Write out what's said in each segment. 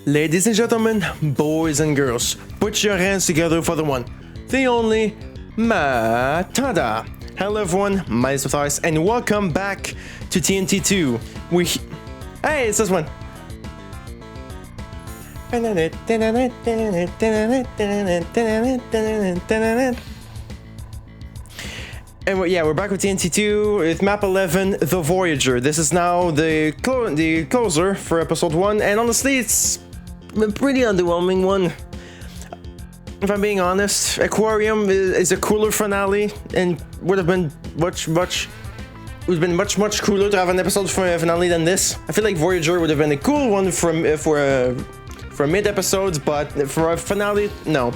Ladies and gentlemen, boys and girls, put your hands together for the one, the only, Matada. Hello everyone, my name is Matthias, and welcome back to TNT 2. Hey, it's this one. And we're back with TNT 2 with MAP11, the Voyager. This is now the closer for episode 1, and honestly, it's a pretty underwhelming one. If I'm being honest, Aquarium is a cooler finale, and would have been much cooler to have an episode finale than this. I feel like Voyager would have been a cool one for mid episodes, but for a finale, no.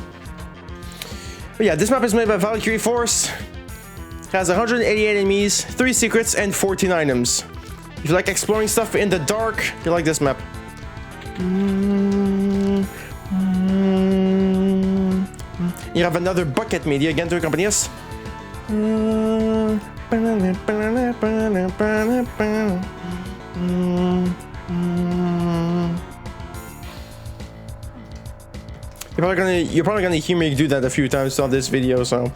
But yeah, this map is made by Valkyrie Force. Has 188 enemies, 3 secrets, and 14 items. If you like exploring stuff in the dark, you like this map. You have another bucket media again to accompany us. You're probably gonna hear me do that a few times on this video, so.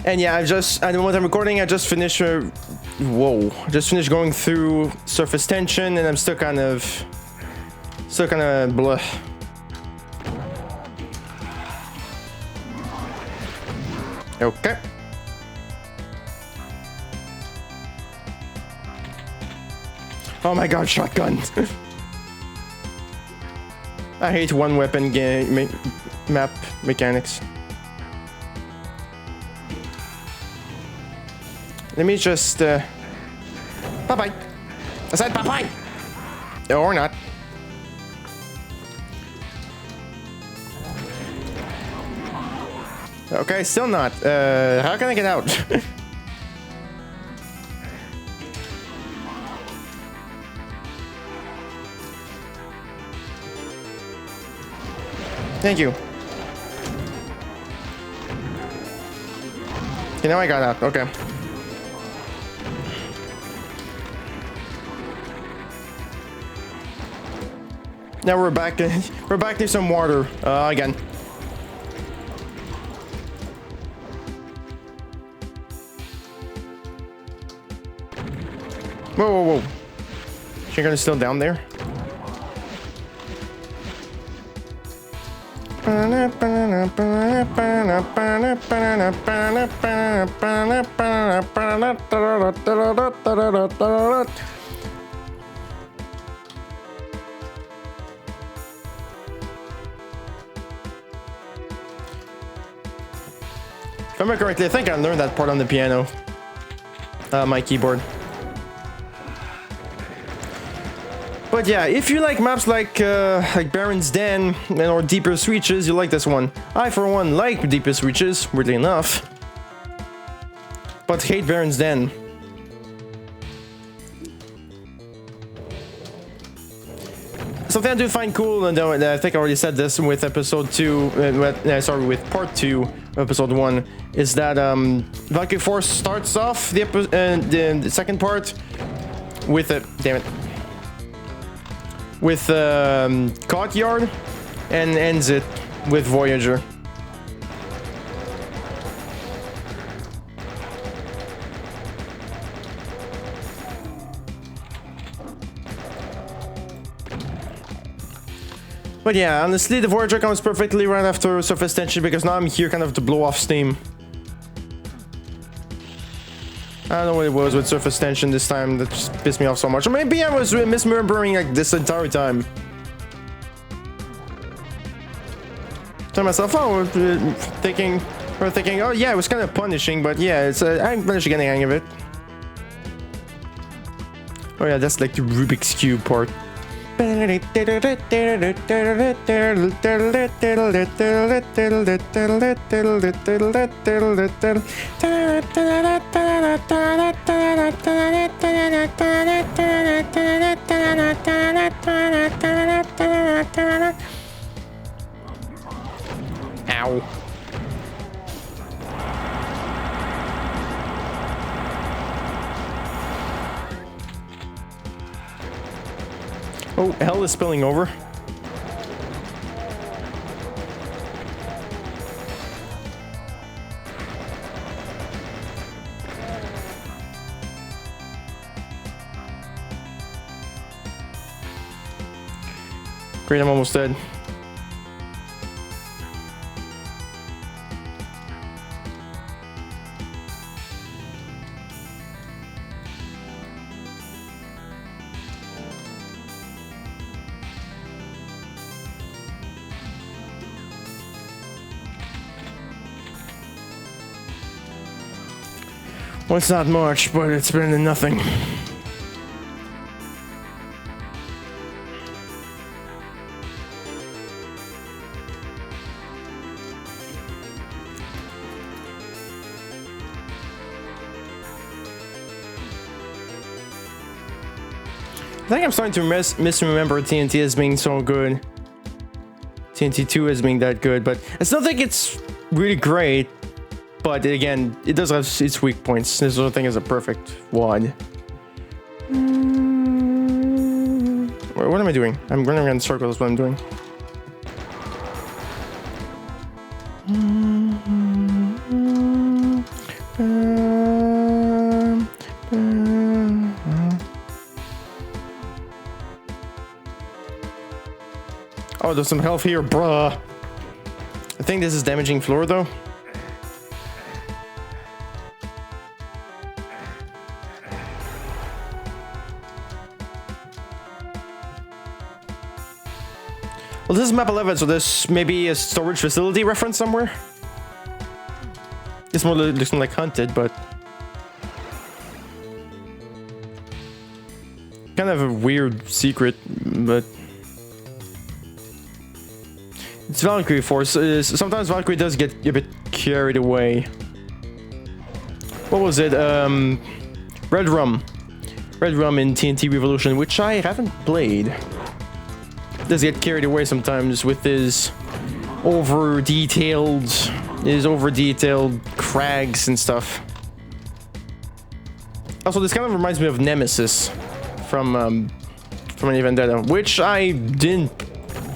And yeah, at the moment I'm recording, I just finished. Just finished going through surface tension, and I'm still kind of blah. Okay. Oh my god, shotgun. I hate one weapon map mechanics. Let me just, bye-bye. I said bye-bye! Or not. Okay, still not. How can I get out? Thank you. Okay, now I got out. Okay. Now we're back to some water again. Whoa. She's gonna still down there? If I remember correctly, I think I learned that part on the piano. My keyboard. But yeah, if you like maps like Baron's Den or Deepest Reaches, you like this one. I, for one, like Deepest Reaches, weirdly enough. But hate Baron's Den. Something I do find cool, and I think I already said this with episode 2, with part 2 of episode 1, is that Valkyrie Force starts off the second part with a Courtyard and ends it with Voyager. But yeah, honestly, the Voyager comes perfectly right after surface tension, because now I'm here kind of to blow off steam. I don't know what it was with surface tension this time that just pissed me off so much. Or maybe I was misremembering like this entire time. Tell myself, oh, thinking, oh yeah, it was kind of punishing, but yeah, it's I managed to get the hang of it. Oh yeah, that's like the Rubik's Cube part. Ow. Oh, hell is spilling over. Great, I'm almost dead. Well, it's not much, but it's better than nothing. I think I'm starting to misremember TNT as being so good. TNT 2 as being that good, but I still think it's really great. But again, it does have its weak points. This whole thing is a perfect one. What am I doing? I'm running around in circles. That's what I'm doing. Oh, there's some health here, bruh. I think this is damaging floor, though. Well, this is map 11, so there's maybe a storage facility reference somewhere. This more looks more like hunted, but kind of a weird secret, but it's Valkyrie Force. Sometimes Valkyrie does get a bit carried away. What was it? Red Rum in TNT Revolution, which I haven't played. Does get carried away sometimes with his over detailed crags and stuff. Also, this kind of reminds me of Nemesis from an Vendetta, which I didn't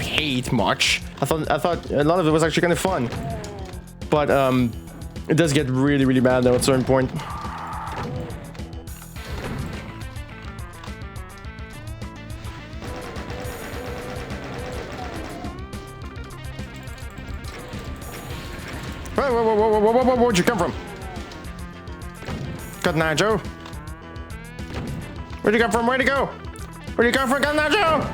hate much. I thought a lot of it was actually kind of fun, but it does get really bad though at a certain point. Whoa, where'd you come from? Good night, Joe. Where'd you come from? Where'd you go? Where'd you come from? Good night, Joe.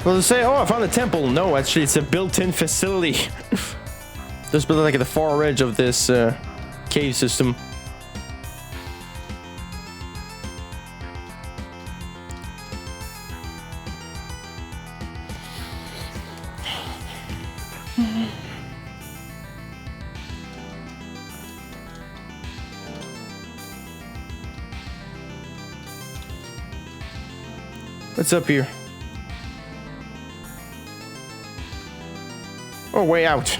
Well, to say, oh, I found a temple. No, actually, it's a built-in facility. Just built like at the far edge of this cave system. What's up here? Oh, way out.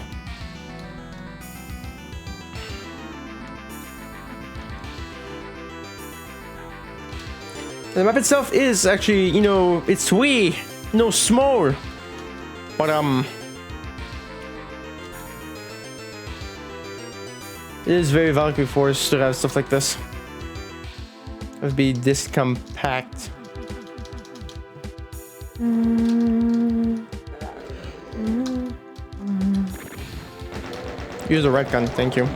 The map itself is actually, you know, it's wee, no small. But it is very Valkyrie Force to have stuff like this. It would be this compact. Use a red gun, thank you.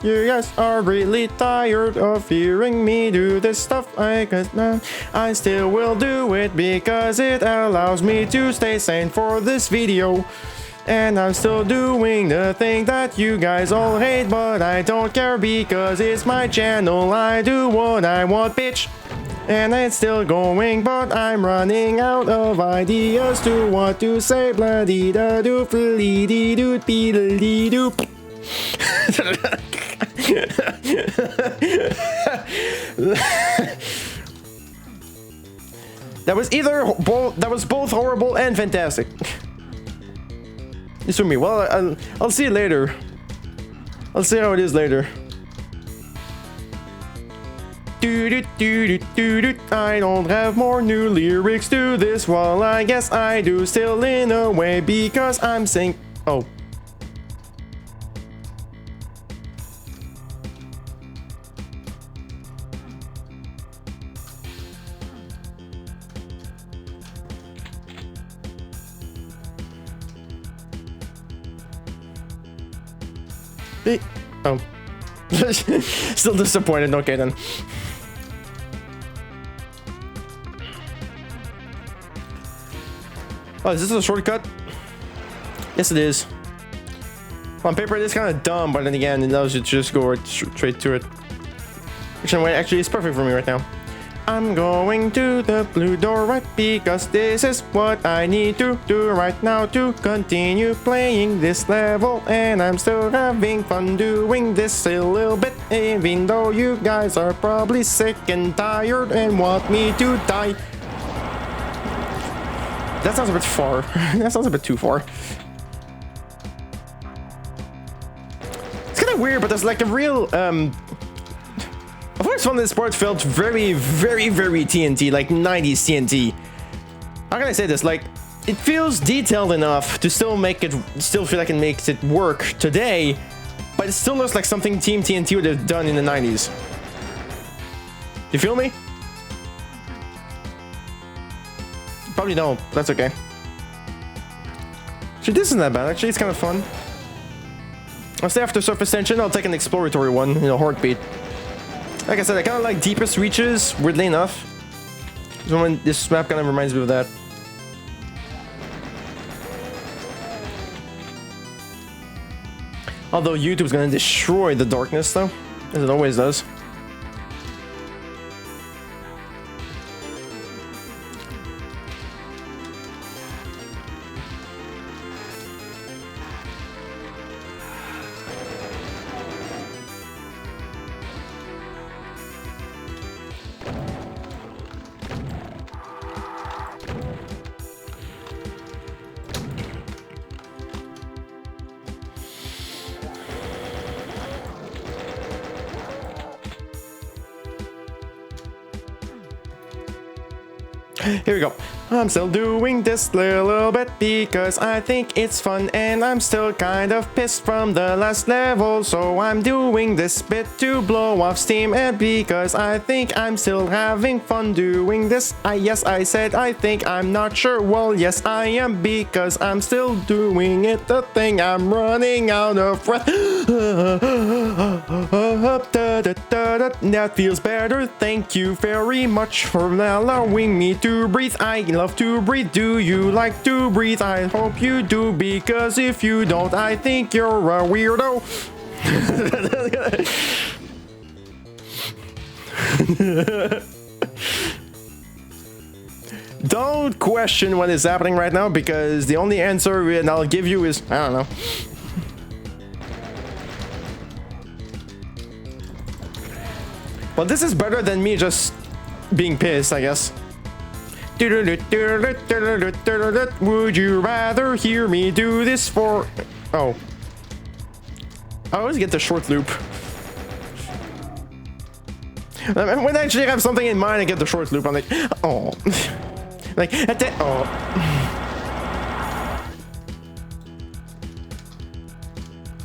You guys are really tired of hearing me do this stuff. I still will do it because it allows me to stay sane for this video. And I'm still doing the thing that you guys all hate, but I don't care because it's my channel. I do what I want, bitch. And it's still going, but I'm running out of ideas to what to say. Bloody da doo, flee dee doo, beedly doo. That was both horrible and fantastic. It's for me. Well, I'll see it later. I'll see how it is later. I don't have more new lyrics to this. Well, I guess I do still in a way because I'm sing. Oh. Oh. Still disappointed. Okay then. Oh, is this a shortcut? Yes, it is. On paper, it is kind of dumb, but then again, it allows you to just go straight to it. Actually, it's perfect for me right now. I'm going to the blue door right because this is what I need to do right now to continue playing this level, and I'm still having fun doing this a little bit, even though you guys are probably sick and tired and want me to die. That sounds a bit far. That sounds a bit too far. It's kind of weird, but there's like a real I've always found this part felt very, very, very TNT, like 90s TNT. How can I say this? Like, it feels detailed enough to still feel like it makes it work today, but it still looks like something Team TNT would have done in the 90s. You feel me? Probably don't. That's okay. Actually, this isn't that bad. Actually, it's kind of fun. I'll stay after surface tension. I'll take an exploratory one, you know, heartbeat. Like I said, I kind of like deepest reaches, weirdly enough. So this map kind of reminds me of that. Although YouTube's gonna destroy the darkness, though, as it always does. Here we go. I'm still doing this little bit because I think it's fun, and I'm still kind of pissed from the last level, so I'm doing this bit to blow off steam, and because I think I'm still having fun doing this. Yes, I said I think, I'm not sure. Well, yes, I am, because I'm still doing it. The thing, I'm running out of breath. That feels better. Thank you very much for allowing me to breathe. I love to breathe. Do you like to breathe? I hope you do, because if you don't, I think you're a weirdo. Don't question what is happening right now, because the only answer I'll give you is, I don't know. Well, this is better than me just being pissed, I guess. Would you rather hear me do this for... Oh. I always get the short loop. When I actually have something in mind, I get the short loop. I'm like, oh. Like, oh.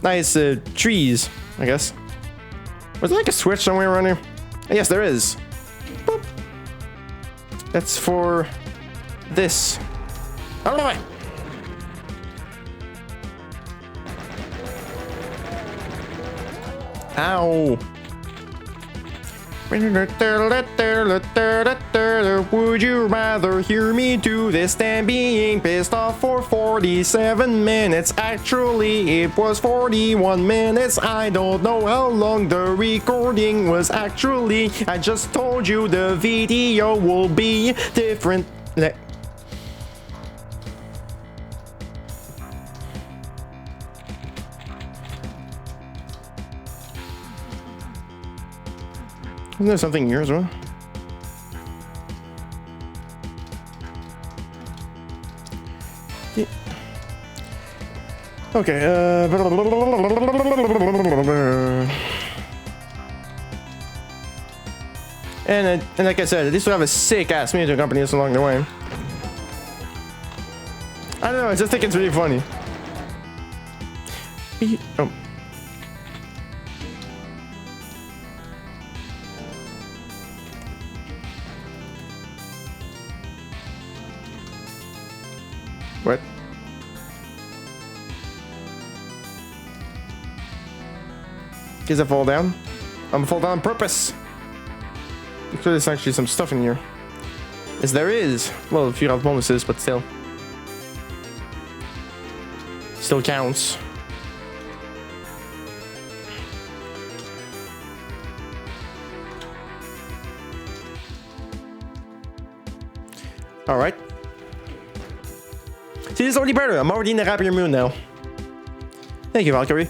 Nice trees, I guess. Was there like a switch somewhere around here? Yes, there is. Boop. That's for this. Out of the way. Ow. Would you rather hear me do this than being pissed off for 47 minutes? Actually, it was 41 minutes. I don't know how long the recording was actually. I just told you the video will be different. Isn't there something here as well? Yeah. Okay, and like I said, at least we have a sick-ass music company along the way. I don't know, I just think it's really funny. Oh. What? Does it fall down? I'm gonna fall down on purpose. Because there's actually some stuff in here. Yes, there is. Well, a few health bonuses, but still. Still counts. Alright. See, this is already better. I'm already in the happier mood now. Thank you, Valkyrie.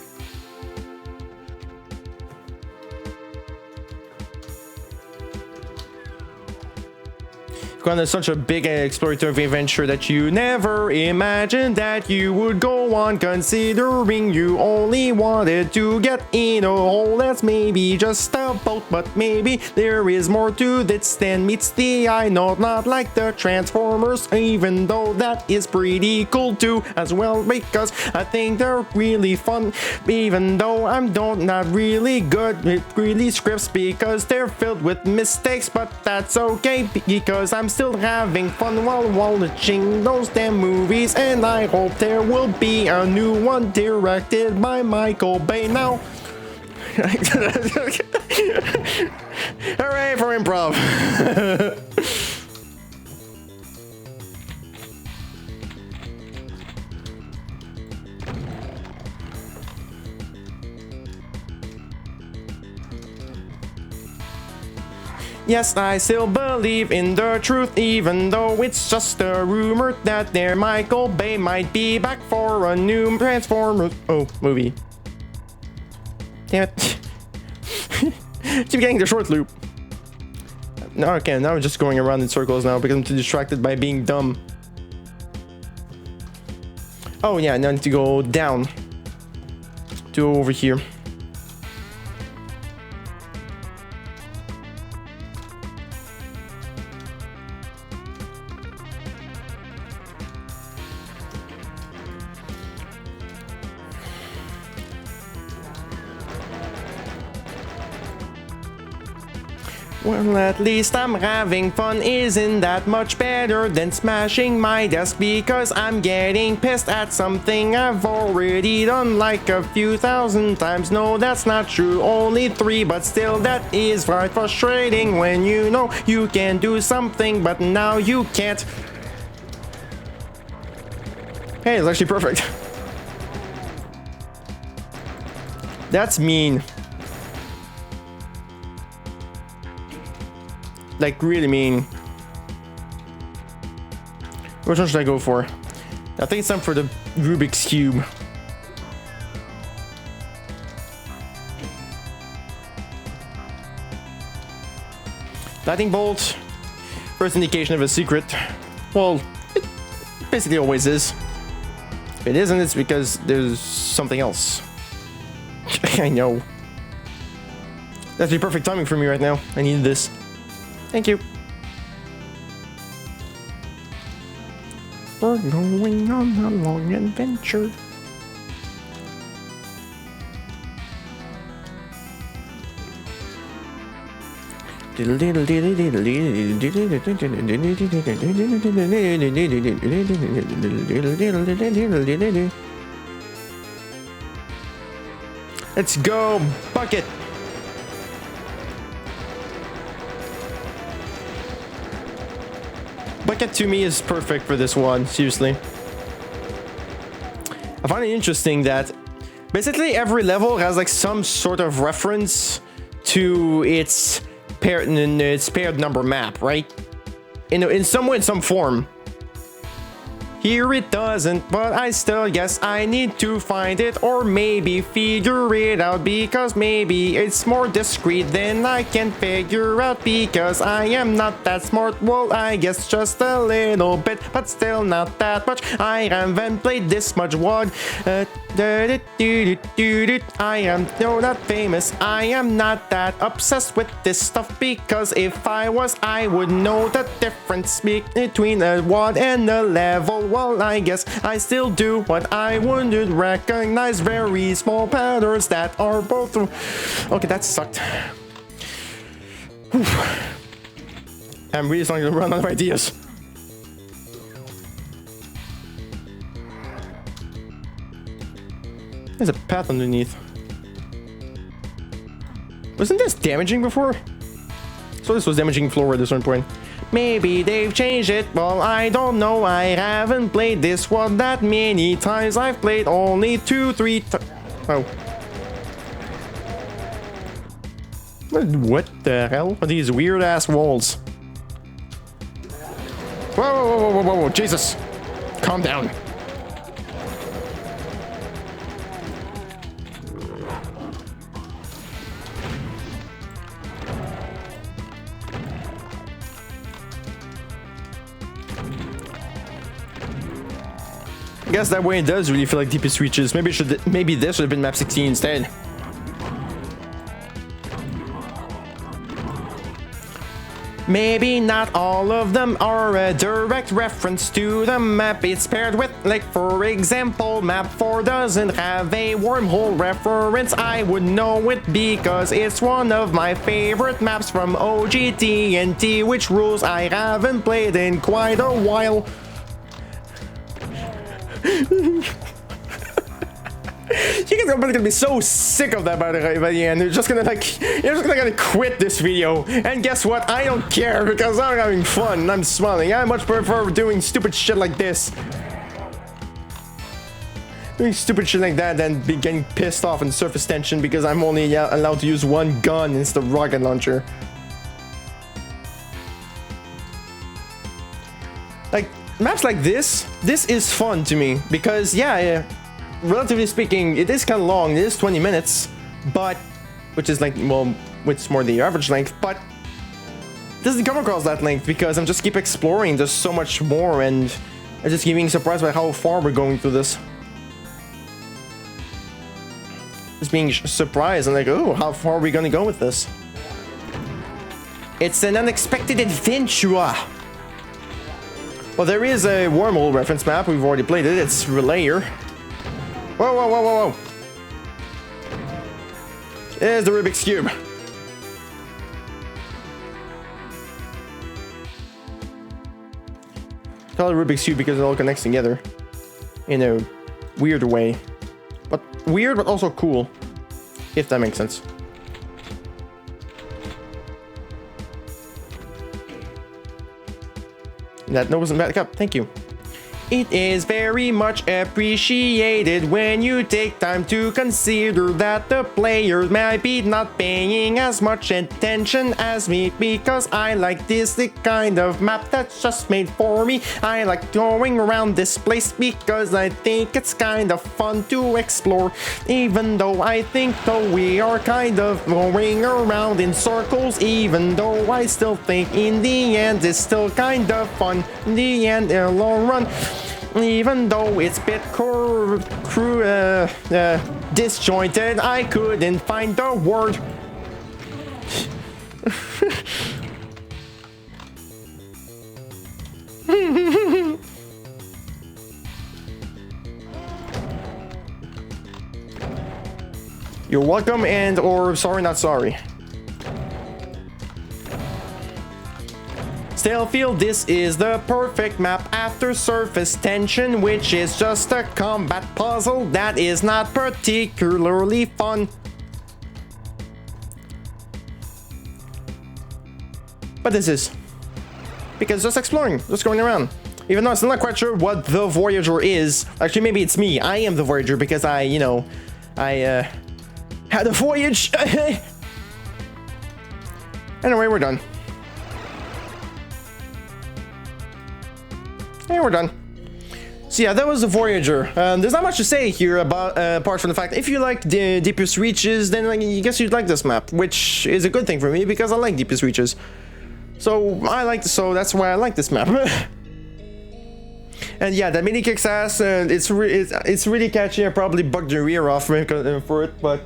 Gone on such a big exploratory adventure that you never imagined that you would go on, considering you only wanted to get in a hole that's maybe just a boat, but maybe there is more to this than meets the eye. No, not like the Transformers, even though that is pretty cool too as well, because I think they're really fun, even though I'm not really good with really scripts because they're filled with mistakes, but that's okay because I'm still having fun while watching those damn movies, and I hope there will be a new one directed by Michael Bay now. Hooray for improv. Yes, I still believe in the truth, even though it's just a rumor that their Michael Bay might be back for a new Transformers movie. Damn it. Keep getting the short loop. No, okay, now I'm just going around in circles now because I'm too distracted by being dumb. Oh yeah, now I need to go down to over here. Well, at least I'm having fun. Isn't that much better than smashing my desk because I'm getting pissed at something I've already done like a few thousand times? No, that's not true, only 3, but still that is quite frustrating when you know you can do something but now you can't. Hey, it's actually perfect. That's mean. Like, really mean. Which one should I go for? I think it's time for the Rubik's Cube. Lightning bolt. First indication of a secret. Well, it basically always is. If it isn't, it's because there's something else. I know. That's the perfect timing for me right now. I need this. Thank you. We're going on a long adventure. Let's go, bucket. Bucket to me is perfect for this one, seriously. I find it interesting that basically every level has like some sort of reference to its paired number map, right? In some way, in some form. Here it doesn't, but I still guess I need to find it or maybe figure it out because maybe it's more discreet than I can figure out because I am not that smart. Well, I guess just a little bit, but still not that much. I haven't played this much WoD. I am no not famous. I am not that obsessed with this stuff because if I was, I would know the difference between a WoD and a level. Well, I guess I still do, but I wouldn't recognize very small patterns that are both. Okay, that sucked. Whew. I'm really starting to run out of ideas. There's a path underneath. Wasn't this damaging before? So this was damaging floor at a certain point. Maybe they've changed it. Well, I don't know. I haven't played this one that many times. I've played only 2-3 times. Oh. What the hell are these weird ass walls? Whoa, whoa, whoa, whoa, whoa, whoa, Jesus. Calm down. I guess that way it does really feel like deepest reaches. Maybe this should have been map 16 instead. Maybe not all of them are a direct reference to the map it's paired with. Like for example, map 4 doesn't have a wormhole reference. I would know it because it's one of my favorite maps from OG TNT, which rules I haven't played in quite a while. You guys are gonna be so sick of that by the end. You're just gonna quit this video. And guess what? I don't care because I'm having fun and I'm smiling. I much prefer doing stupid shit like this. Doing stupid shit like that than be getting pissed off in surface tension because I'm only allowed to use one gun instead of rocket launcher. Like maps like this is fun to me because yeah, relatively speaking, it is kind of long. It is 20 minutes, but which is like, well, it's more the average length, but it doesn't come across that length because I'm just keep exploring. There's so much more, and I'm just being surprised by how far we're going through this. Just being surprised and like, oh, how far are we gonna go with this? It's an unexpected adventure. Well, there is a wormhole reference map. We've already played it. It's Relayer. Whoa, whoa, whoa, whoa, whoa. There's the Rubik's Cube. Call it Rubik's Cube because it all connects together in a weird way. But weird, but also cool, if that makes sense. That note wasn't back up. Thank you. It is very much appreciated when you take time to consider that the players might be not paying as much attention as me because I like this kind of map that's just made for me. I like going around this place because I think it's kind of fun to explore, even though I think though we are kind of going around in circles, even though I still think in the end it's still kind of fun in the end in the long run. Even though it's a bit disjointed, I couldn't find the word. You're welcome and or sorry not sorry. Still feel this is the perfect map after surface tension, which is just a combat puzzle that is not particularly fun. But this is. because just exploring, just going around. Even though I'm still not quite sure what the Voyager is. Actually, maybe it's me. I am the Voyager because I, you know, I had a voyage. Anyway, we're done. And we're done. So yeah, that was the Voyager. There's not much to say here about apart from the fact if you like the deepest reaches, then like, I guess you'd like this map, which is a good thing for me because I like deepest reaches. So that's why I like this map. And yeah, that mini kicks ass. It's really catchy. I probably bugged the rear off for it, but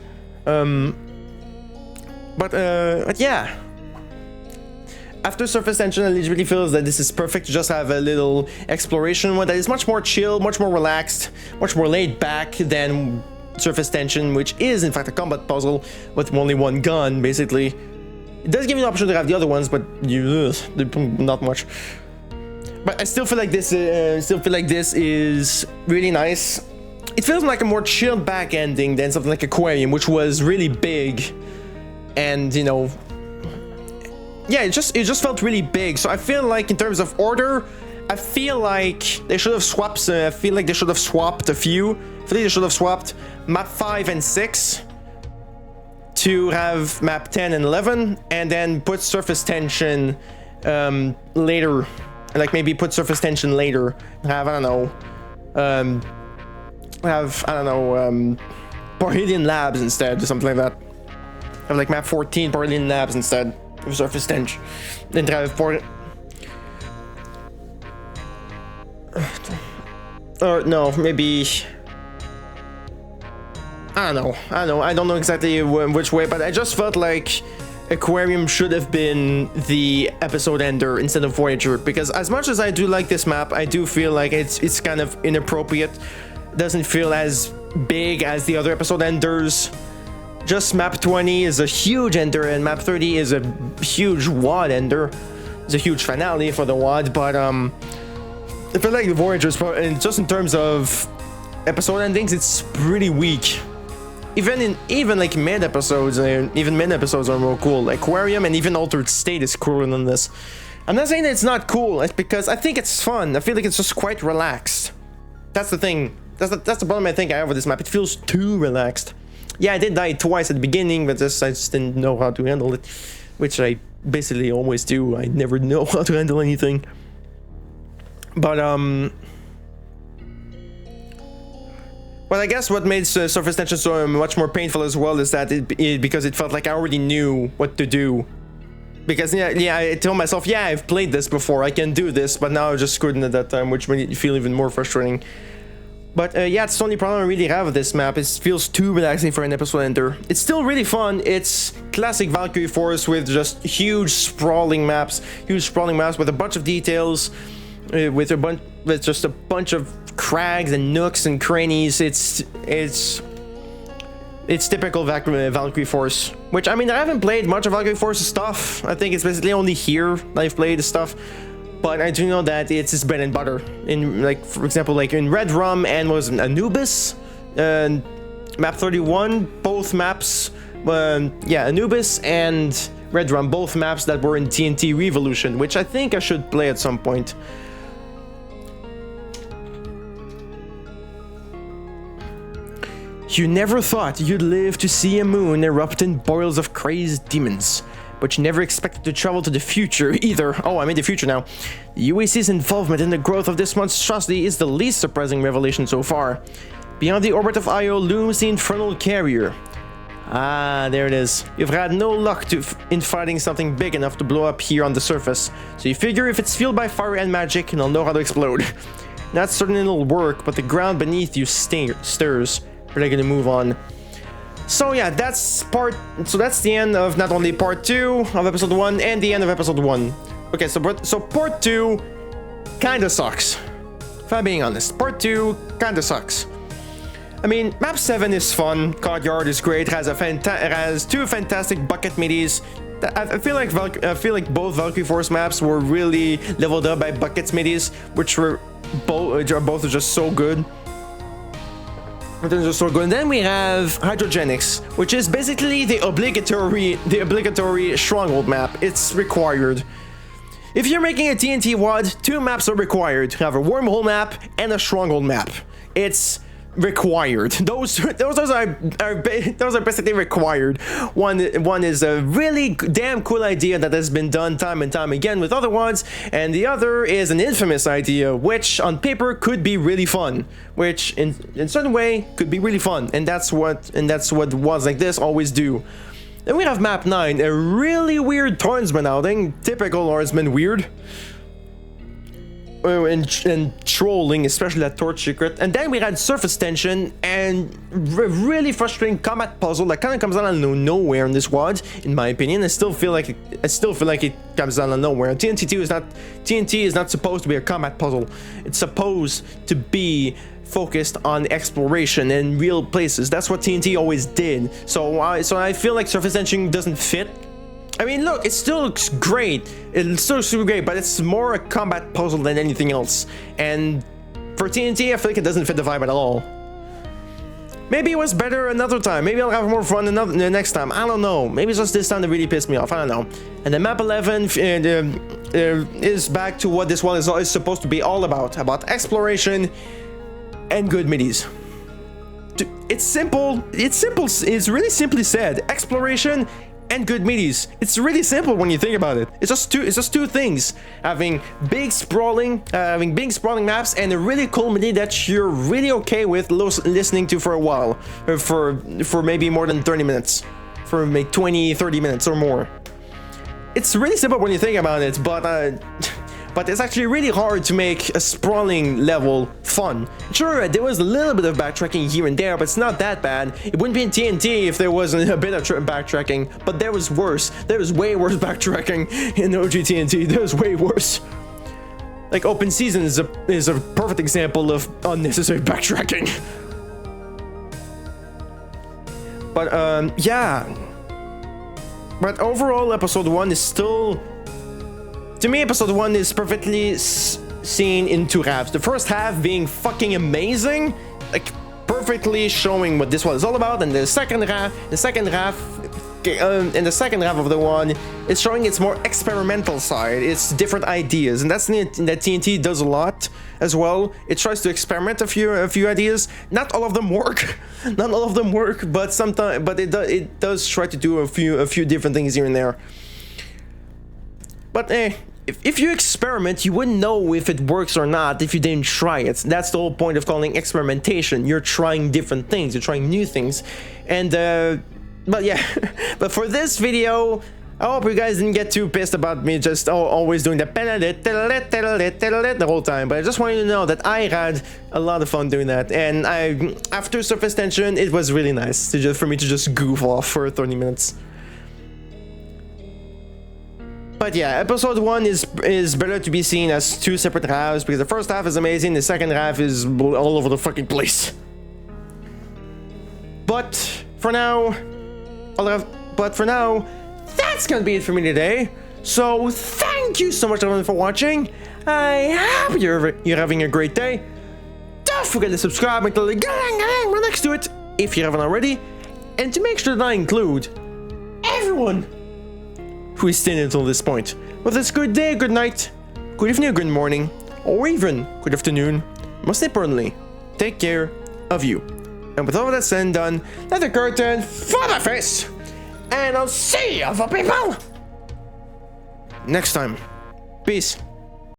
yeah. After surface tension, I really feels that this is perfect to just have a little exploration one that is much more chill, much more relaxed, much more laid back than surface tension, which is in fact a combat puzzle with only one gun, basically. It does give you an option to have the other ones, but not much. But I still feel like this is really nice. It feels like a more chilled back ending than something like Aquarium, which was really big, and you know. Yeah, it just felt really big. So I feel like in terms of order, I feel like they should have swapped. I feel like they should have swapped a few. I feel like they should have swapped map 5 and 6 to have map 10 and 11, and then put surface tension later. Like maybe put surface tension later. Have I don't know. Parhelion Labs instead, or something like that. Have like map 14 Parhelion Labs instead. Surface tension. Then drive port. Or no, maybe. I don't know. I don't know exactly which way, but I just felt like Aquarium should have been the episode ender instead of Voyager, because as much as I do like this map, I do feel like it's kind of inappropriate. It doesn't feel as big as the other episode enders. Just map 20 is a huge ender, and map 30 is a huge WAD ender. It's a huge finale for the WAD, but I feel like the Voyager's, just in terms of episode endings, it's pretty weak. Even like mid episodes, are more cool. Like Aquarium and even Altered State is cooler than this. I'm not saying that it's not cool. It's because I think it's fun. I feel like it's just quite relaxed. That's the thing. That's the problem I think I have with this map. It feels too relaxed. Yeah, I did die twice at the beginning, but I just didn't know how to handle it, which I basically always do. I never know how to handle anything. But well, I guess what made surface tension so much more painful as well is that because it felt like I already knew what to do. Because yeah, I told myself, yeah, I've played this before, I can do this, but now I just couldn't at that time, which made it feel even more frustrating. But yeah, it's the only problem I really have with this map. It feels too relaxing for an episode ender. It's still really fun. It's classic Valkyrie Force with just huge sprawling maps with a bunch of details, with just a bunch of crags and nooks and crannies. It's typical Valkyrie Force. Which, I mean, I haven't played much of Valkyrie Force's stuff. I think it's basically only here that I've played the stuff. But I do know that it's his bread and butter. In, like, for example, like in Red Rum and was Anubis, map 31, both maps, yeah, Anubis and Red Rum, both maps that were in TNT Revolution, which I think I should play at some point. You never thought you'd live to see a moon erupt in boils of crazed demons. But you never expected to travel to the future either. Oh, I'm in the future now. The UAC's involvement in the growth of this monstrosity is the least surprising revelation so far. Beyond the orbit of Io looms the infernal carrier. Ah, there it is. You've had no luck in fighting something big enough to blow up here on the surface. So you figure if it's fueled by fire and magic, it'll know how to explode. Not certain it'll work, but the ground beneath you stirs. We're gonna move on. So yeah, that's the end of not only part 2 of episode 1 and the end of episode 1. Okay, so part 2 kinda sucks. If I'm being honest, part 2 kinda sucks. I mean, map 7 is fun, Cod Yard is great, it has 2 fantastic bucket middies. I feel like both Valkyrie Force maps were really leveled up by buckets middies, which were both just so good. And then we have Hydrogenics, which is basically the obligatory stronghold map. It's required. If you're making a TNT WAD, 2 maps are required. You have a wormhole map and a stronghold map. It's required. Those are basically required. One is a really damn cool idea that has been done time and time again with other ones, and the other is an infamous idea which on paper could be really fun, which in certain way could be really fun, and that's what WADs like this always do. Then we have map 9, a really weird Tornsman outing, typical Tornsman weird. And trolling, especially that torch secret. And then we had surface tension and really frustrating combat puzzle that kind of comes out of nowhere in this WAD, in my opinion. I still feel like it comes out of nowhere. TNT is not supposed to be a combat puzzle. It's supposed to be focused on exploration and real places. That's what TNT always did. So I feel like surface tension doesn't fit. I mean, look, it still looks great. It's still super great, but it's more a combat puzzle than anything else. And for TNT, I feel like it doesn't fit the vibe at all. Maybe it was better another time. Maybe I'll have more fun the next time. I don't know. Maybe it's just this time that really pissed me off. I don't know. And the MAP11 is back to what this one is supposed to be all about exploration and good middies. It's simple. It's simple. It's really simply said. Exploration and good middies. It's really simple when you think about it. It's just two things: having big sprawling maps and a really cool midi that you're really okay with listening to for a while, for maybe more than 30 minutes, for maybe 20-30 minutes or more. It's really simple when you think about it, but it's actually really hard to make a sprawling level fun. Sure, there was a little bit of backtracking here and there, but it's not that bad. It wouldn't be in TNT if there wasn't a bit of backtracking, but there was worse. There was way worse backtracking in OG TNT. There was way worse. Like Open Season is a perfect example of unnecessary backtracking. But yeah. But overall, episode 1 is still... To me, episode 1 is perfectly seen in 2 halves. The first half being fucking amazing, like perfectly showing what this one is all about, and the second half of the one is showing its more experimental side, its different ideas, and that's that TNT does a lot as well. It tries to experiment a few ideas. Not all of them work, but sometimes, but it does try to do a few different things here and there. But if you experiment, you wouldn't know if it works or not if you didn't try it. That's the whole point of calling experimentation. You're trying different things, you're trying new things. And but yeah, but for this video, I hope you guys didn't get too pissed about me just always doing the whole time. But I just want you to know that I had a lot of fun doing that, and after surface tension, it was really nice for me to just goof off for 30 minutes. But yeah, episode 1 is better to be seen as 2 separate halves, because the first half is amazing, the second half is all over the fucking place. But for now, that's gonna be it for me today. So thank you so much everyone for watching. I hope you're having a great day. Don't forget to subscribe and click the gang right next to it if you haven't already, and to make sure that I include everyone who is staying until this point. Whether it's good day, good night, good evening, or good morning, or even good afternoon, most importantly, take care of you. And with all that said and done, let the curtain for the face, and I'll see you other people next time. Peace.